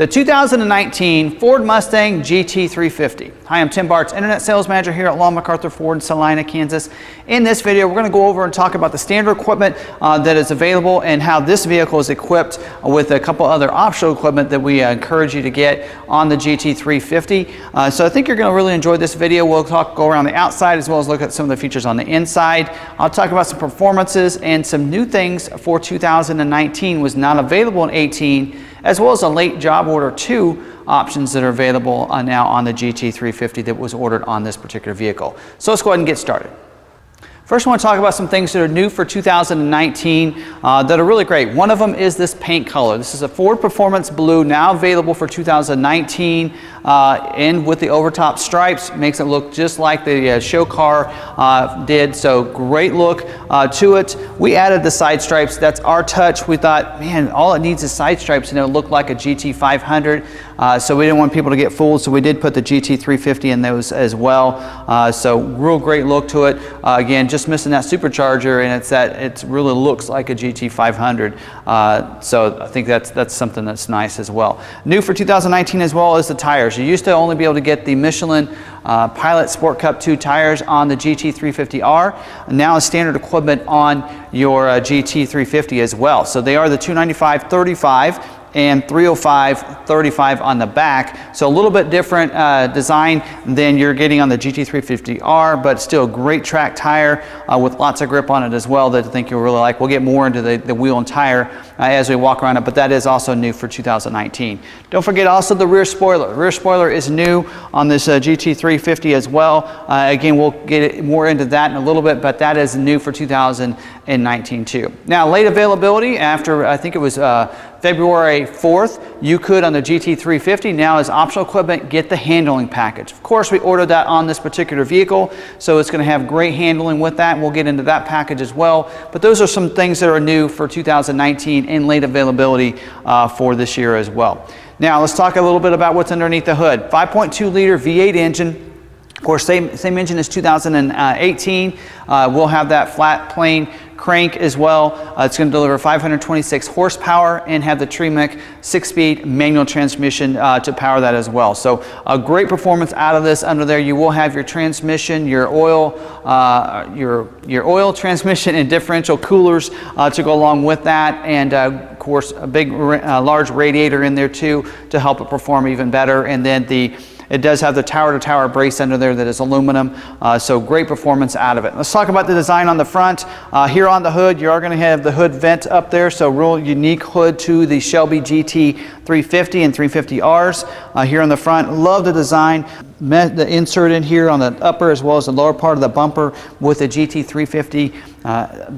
The 2019 Ford Mustang GT350. Hi, I'm Tim Bartz, Internet Sales Manager here at McArthur Ford in Salina, Kansas. In this video, we're going to go over and talk about the standard equipment that is available and how this vehicle is equipped with a couple other optional equipment that we encourage you to get on the GT350. So I think you're going to really enjoy this video. We'll go around the outside as well as look at some of the features on the inside. I'll talk about some performances and some new things for 2019 was not available in 18, as well as a late job order 2 options that are available now on the GT350 that was ordered on this particular vehicle. So let's go ahead and get started. First, I want to talk about some things that are new for 2019 that are really great. One of them is this paint color. This is a Ford Performance Blue, now available for 2019, and with the overtop stripes, makes it look just like the show car did. So great look to it. We added the side stripes. That's our touch. We thought, man, all it needs is side stripes, and it'll look like a GT500. So we didn't want people to get fooled. So we did put the GT350 in those as well. So real great look to it. Again, just missing that supercharger, and it really looks like a GT500. So I think that's something that's nice as well. New for 2019 as well is the tires. You used to only be able to get the Michelin Pilot Sport Cup 2 tires on the GT350R. Now a standard equipment on your GT350 as well. So they are the 295/35 and 305/35 on the back. So a little bit different design than you're getting on the GT350R, but still great track tire with lots of grip on it as well that I think you'll really like. We'll get more into the wheel and tire as we walk around it, but that is also new for 2019. Don't forget also the rear spoiler. The rear spoiler is new on this GT350 as well. Again, we'll get more into that in a little bit, but that is new for 2019 too. Now, late availability after, I think it was February 4th, you could on the GT350 now as optional equipment get the handling package. Of course, we ordered that on this particular vehicle, so it's going to have great handling with that, and we'll get into that package as well. But those are some things that are new for 2019 and late availability for this year as well. Now, let's talk a little bit about what's underneath the hood. 5.2 liter V8 engine. Of course, same engine as 2018. We'll have that flat plane crank as well. It's going to deliver 526 horsepower and have the Tremec 6-speed manual transmission to power that as well. So a great performance out of this. Under there, you will have your transmission, your oil transmission and differential coolers to go along with that, and of course a big large radiator in there too to help it perform even better. And then it does have the tower-to-tower brace under there that is aluminum, so great performance out of it. Let's talk about the design on the front. Here on the hood, you are going to have the hood vent up there, so real unique hood to the Shelby GT350 and 350Rs. Here on the front, love the design. The insert in here on the upper as well as the lower part of the bumper with the GT350,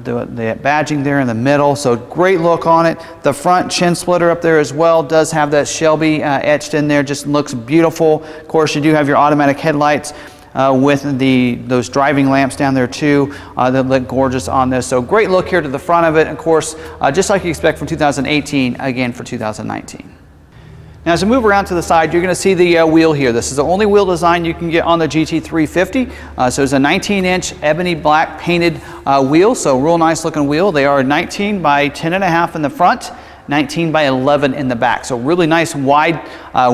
the badging there in the middle, so great look on it. The front chin splitter up there as well does have that Shelby etched in there, just looks beautiful. Of course, you do have your automatic headlights with those driving lamps down there too that look gorgeous on this. So great look here to the front of it, of course, just like you expect from 2018, again for 2019. Now, as we move around to the side, you're going to see the wheel here. This is the only wheel design you can get on the GT350. So it's a 19-inch ebony black painted wheel, so real nice looking wheel. They are 19 by 10.5 in the front, 19 by 11 in the back. So really nice wide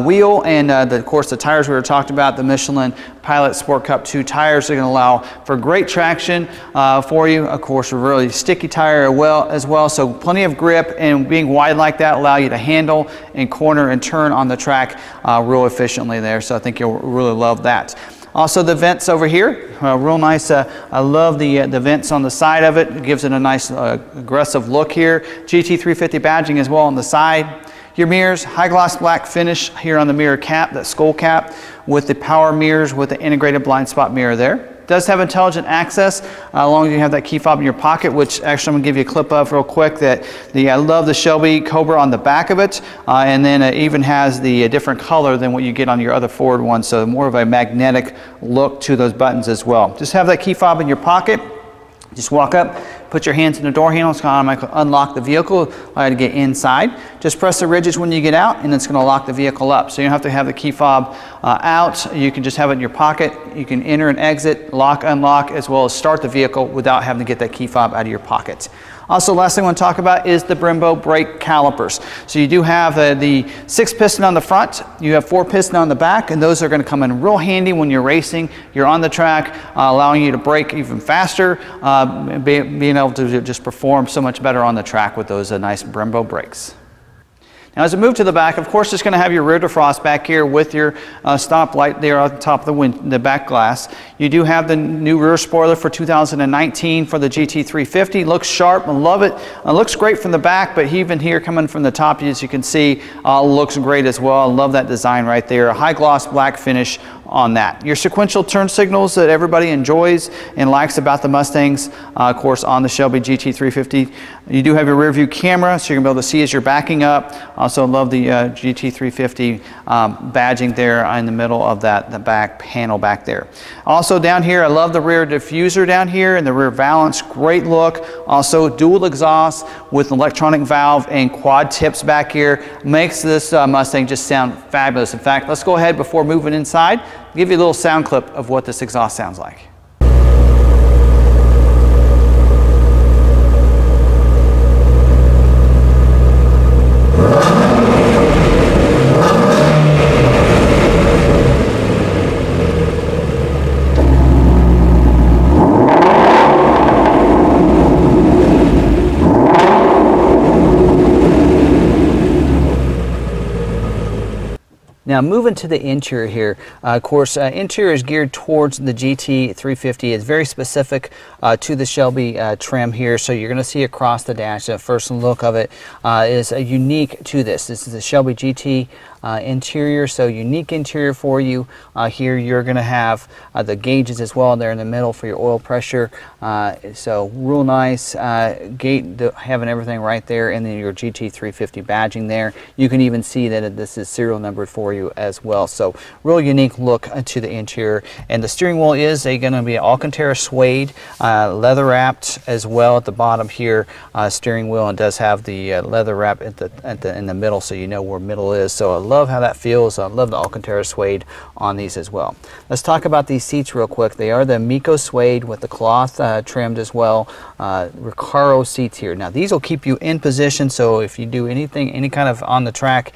wheel, and of course the tires we were talking about, the Michelin Pilot Sport Cup 2 tires are going to allow for great traction for you. Of course, a really sticky tire as well, so plenty of grip, and being wide like that allow you to handle and corner and turn on the track real efficiently there. So I think you'll really love that. Also the vents over here, real nice. I love the vents on the side of it. It gives it a nice aggressive look here. GT350 badging as well on the side. Your mirrors, high gloss black finish here on the mirror cap, that skull cap, with the power mirrors with the integrated blind spot mirror there. Does have intelligent access as long as you have that key fob in your pocket, which actually I'm going to give you a clip of real quick. I love the Shelby Cobra on the back of it, and then it even has the different color than what you get on your other Ford ones, so more of a magnetic look to those buttons as well. Just have that key fob in your pocket. Just walk up, Put your hands in the door handle. It's going to automatically unlock the vehicle, allow you to get inside. Just press the ridges when you get out, and it's going to lock the vehicle up. So you don't have to have the key fob out. You can just have it in your pocket. You can enter and exit, lock, unlock, as well as start the vehicle without having to get that key fob out of your pocket. Also, last thing I want to talk about is the Brembo brake calipers. So you do have the 6-piston on the front, you have 4-piston on the back, and those are going to come in real handy when you're racing, you're on the track, allowing you to brake even faster, being able to just perform so much better on the track with those nice Brembo brakes. Now, as we move to the back, of course, it's going to have your rear defrost back here with your stop light there on top of the back glass. You do have the new rear spoiler for 2019 for the GT350. Looks sharp, I love it. Looks great from the back, but even here coming from the top, as you can see, looks great as well. I love that design right there. A high gloss black finish on that. Your sequential turn signals that everybody enjoys and likes about the Mustangs, of course, on the Shelby GT350. You do have your rear view camera, so you're going to be able to see as you're backing up. Also love the GT350 badging there in the middle of the back panel back there. Also down here, I love the rear diffuser down here and the rear valance, great look. Also dual exhaust with electronic valve and quad tips back here. Makes this Mustang just sound fabulous. In fact, let's go ahead before moving inside, give you a little sound clip of what this exhaust sounds like. Now moving to the interior here, of course, interior is geared towards the GT350. It's very specific to the Shelby trim here, so you're going to see across the dash. The first look of it is unique to this. This is the Shelby GT interior, so unique interior for you. Here you're going to have the gauges as well there in the middle for your oil pressure. So real nice gate, having everything right there, and then your GT350 badging there. You can even see that this is serial numbered for you as well. So real unique look to the interior. And the steering wheel is going to be Alcantara suede, leather wrapped as well at the bottom here. Steering wheel, and does have the leather wrap in the middle, so you know where middle is. So I love how that feels. I love the Alcantara suede on these as well. Let's talk about these seats real quick. They are the Mico suede with the cloth trimmed as well. Recaro seats here. Now these will keep you in position, so if you do anything, any kind of on the track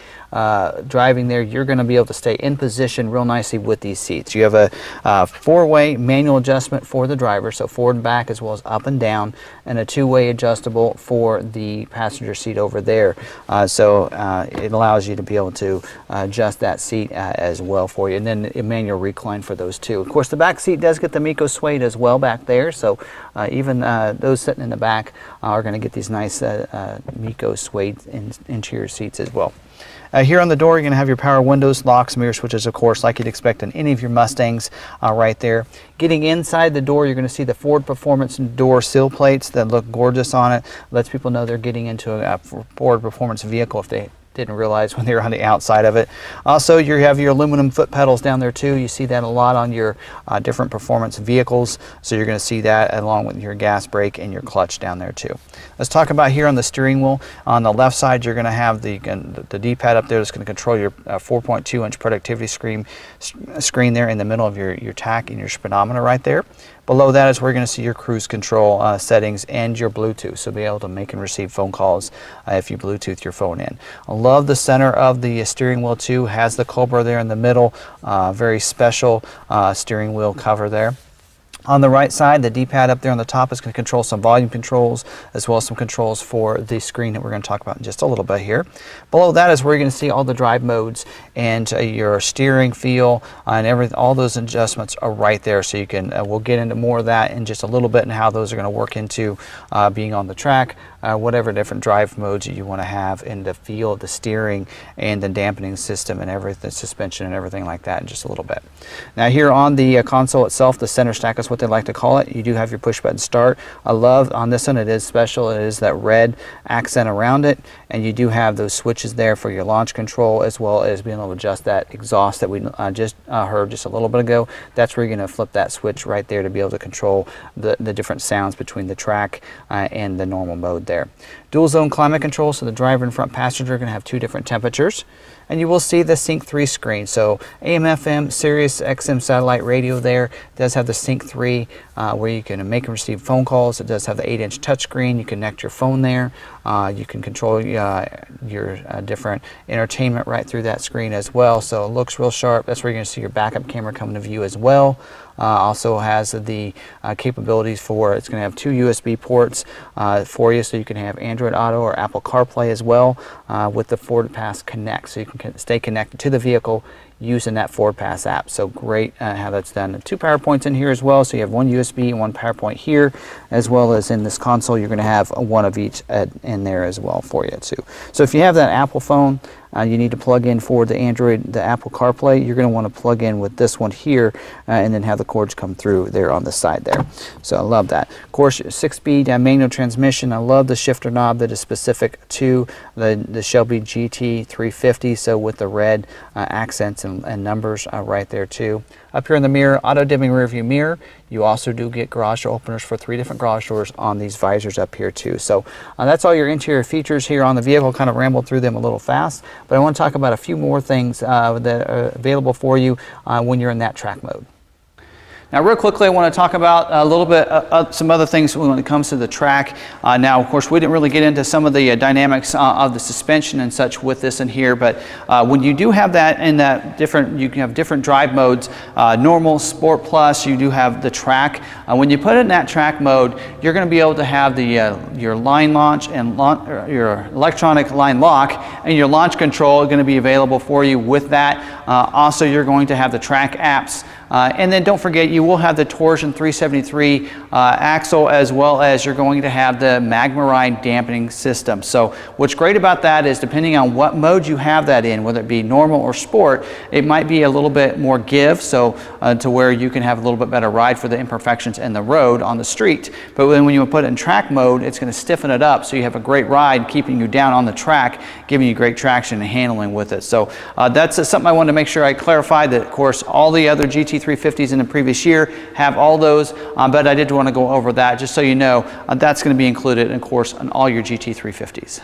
driving there, you're going to be able to stay in position real nicely with these seats. You have a four-way manual adjustment for the driver, so forward and back as well as up and down, and a two-way adjustable for the passenger seat over there. So it allows you to be able to adjust that seat as well for you, and then a manual recline for those two. Of course, the back seat does get the Mico suede as well back there, so even those sitting in the back are going to get these nice Mico suede interior seats as well. Here on the door, you're going to have your power windows, locks, mirror switches, of course, like you'd expect in any of your Mustangs right there. Getting inside the door, you're going to see the Ford Performance door sill plates that look gorgeous on it. Lets people know they're getting into a Ford Performance vehicle if they didn't realize when they were on the outside of it. Also, you have your aluminum foot pedals down there too. You see that a lot on your different performance vehicles, so you're going to see that along with your gas brake and your clutch down there too. Let's talk about here on the steering wheel. On the left side, you're going to have the D-pad up there that's going to control your 4.2-inch productivity screen there in the middle of your tach and your speedometer right there. Below that is where you're going to see your cruise control settings and your Bluetooth, so be able to make and receive phone calls if you Bluetooth your phone in. I love the center of the steering wheel too. Has the Cobra there in the middle. Very special steering wheel cover there. On the right side, the D-pad up there on the top is going to control some volume controls as well as some controls for the screen that we're going to talk about in just a little bit here. Below that is where you're going to see all the drive modes and your steering feel and everything. All those adjustments are right there, so you can. We'll get into more of that in just a little bit and how those are going to work into being on the track. Whatever different drive modes you want to have in the feel of the steering and the dampening system and everything, suspension and everything like that in just a little bit. Now here on the console itself, the center stack is what they like to call it. You do have your push button start. I love on this one, it is special. It is that red accent around it, and you do have those switches there for your launch control, as well as being able to adjust that exhaust that we just heard just a little bit ago. That's where you're going to flip that switch right there to be able to control the different sounds between the track and the normal mode there. Dual zone climate control, so the driver and front passenger are going to have 2 different temperatures. And you will see the Sync 3 screen. So AM, FM, Sirius XM satellite radio there. It does have the Sync 3 where you can make and receive phone calls. It does have the 8-inch touchscreen. You can connect your phone there. You can control your different entertainment right through that screen as well. So it looks real sharp. That's where you're going to see your backup camera coming to view as well. Also has the capabilities for, it's going to have 2 USB ports for you, so you can have Android Auto or Apple CarPlay as well with the FordPass Connect, so you can stay connected to the vehicle using that FordPass app. So great how that's done. 2 power points in here as well, so you have 1 USB and 1 power point here, as well as in this console you're going to have 1 of each in there as well for you too. So if you have that Apple phone, you need to plug in for the Android, the Apple CarPlay, you're going to want to plug in with this one here and then have the cords come through there on the side there. So I love that. Of course, 6-speed manual transmission. I love the shifter knob that is specific to the Shelby Gt350, so with the red accents and numbers right there too. Up here in the mirror, auto dimming rear view mirror. You also do get garage door openers for 3 different garage doors on these visors up here too. So that's all your interior features here on the vehicle. Kind of rambled through them a little fast, but I want to talk about a few more things that are available for you when you're in that track mode. Now, real quickly, I want to talk about a little bit some other things when it comes to the track. Now, of course, we didn't really get into some of the dynamics of the suspension and such with this in here, but when you do have that in that different, you can have different drive modes, normal, sport plus, you do have the track. When you put it in that track mode, you're going to be able to have the your line launch and your electronic line lock and your launch control going to be available for you with that. Also, you're going to have the track apps. And then don't forget, you will have the Torsion 373 axle, as well as you're going to have the Magma Ride dampening system. So what's great about that is, depending on what mode you have that in, whether it be normal or sport, it might be a little bit more give, so to where you can have a little bit better ride for the imperfections in the road on the street. But when you put it in track mode, it's going to stiffen it up, so you have a great ride keeping you down on the track, giving you great traction and handling with it. So that's something I wanted to make sure I clarified, that of course all the other GT350s in the previous year have all those, but I did want to go over that just so you know that's going to be included, of course, on all your GT350s.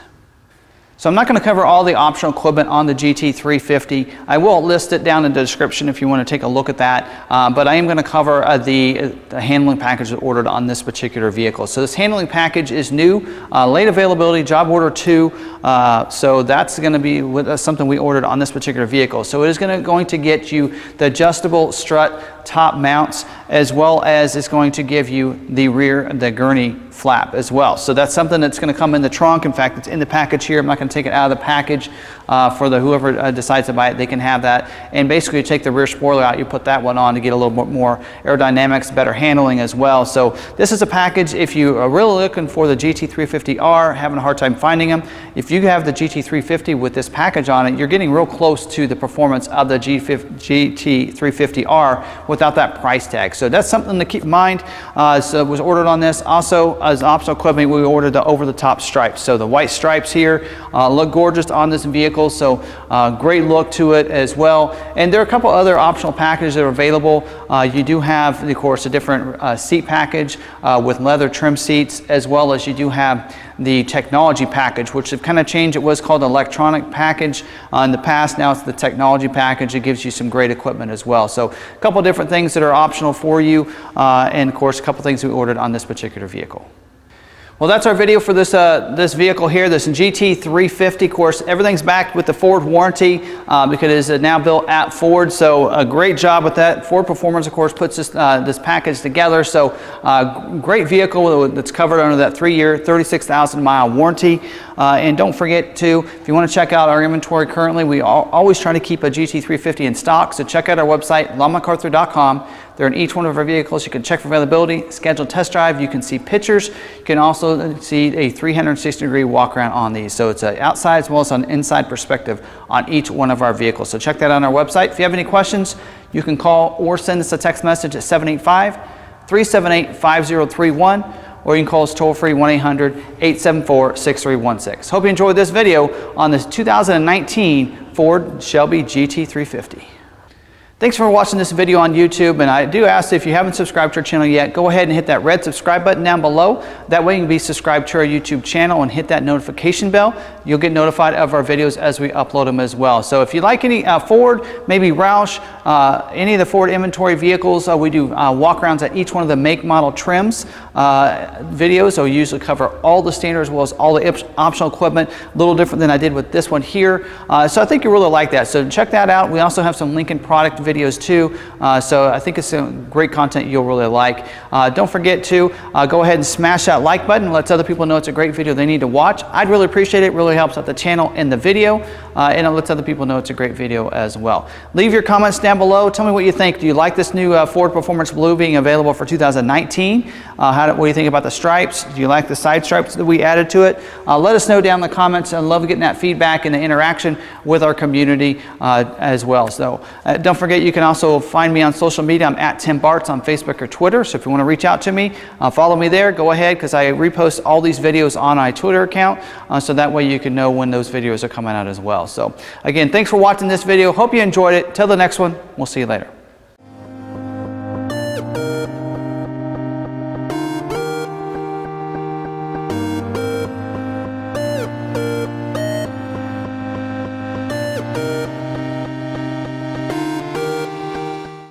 So I'm not going to cover all the optional equipment on the GT350. I will list it down in the description if you want to take a look at that, but I am going to cover the handling package ordered on this particular vehicle. So this handling package is new, late availability, job order 2, so that's going to be something we ordered on this particular vehicle. So it is going to get you the adjustable strut top mounts, as well as it's going to give you the gurney flap as well. So that's something that's going to come in the trunk. In fact, it's in the package here. I'm not going to take it out of the package for whoever decides to buy it. They can have that. And basically, you take the rear spoiler out, you put that one on to get a little bit more aerodynamics, better handling as well. So this is a package if you are really looking for the GT350R, having a hard time finding them. If you have the GT350 with this package on it, you're getting real close to the performance of the GT350R without that price tag. So that's something to keep in mind. So it was ordered on this. Also, as optional equipment, we ordered the over-the-top stripes. So the white stripes here look gorgeous on this vehicle. So great look to it as well. And there are a couple other optional packages that are available. You do have, of course, a different seat package with leather trim seats, as well as you do have the technology package, which have kind of changed. It was called the electronic package in the past. Now it's the technology package. It gives you some great equipment as well. So a couple different things that are optional for you, and of course a couple things we ordered on this particular vehicle. Well, that's our video for this this vehicle here, this GT350. Of course, everything's backed with the Ford warranty because it is now built at Ford. So a great job with that. Ford Performance, of course, puts this package together. So great vehicle that's covered under that 3-year, 36,000-mile warranty. And don't forget to, if you want to check out our inventory currently, we always try to keep a GT350 in stock. So check out our website, McArthur.com. They're in each one of our vehicles. You can check for availability, schedule a test drive. You can see pictures. You can also see a 360-degree walk around on these. So it's an outside as well as an inside perspective on each one of our vehicles. So check that out on our website. If you have any questions, you can call or send us a text message at 378-5031, or you can call us toll-free 1-800-874-6316. Hope you enjoyed this video on this 2019 Ford Shelby GT350. Thanks for watching this video on YouTube, and I do ask that if you haven't subscribed to our channel yet, go ahead and hit that red subscribe button down below. That way you can be subscribed to our YouTube channel and hit that notification bell. You'll get notified of our videos as we upload them as well. So if you like any Ford, maybe Roush, any of the Ford inventory vehicles, we do walk-arounds at each one of the make, model, trims videos. So we usually cover all the standard as well as all the optional equipment, a little different than I did with this one here. So I think you really like that. So check that out. We also have some Lincoln product videos too, so I think it's some great content you'll really like. Don't forget to go ahead and smash that like button and let other people know it's a great video they need to watch. I'd really appreciate it. It really helps out the channel and the video, and it lets other people know it's a great video as well. Leave your comments down below. Tell me what you think. Do you like this new Ford Performance Blue being available for 2019? What do you think about the stripes? Do you like the side stripes that we added to it? Let us know down in the comments. I love getting that feedback and the interaction with our community as well. So don't forget, you can also find me on social media. I'm at Tim Bartz on Facebook or Twitter. So if you want to reach out to me, follow me there. Go ahead, because I repost all these videos on my Twitter account. So that way you can know when those videos are coming out as well. So again, thanks for watching this video. Hope you enjoyed it. Till the next one, we'll see you later.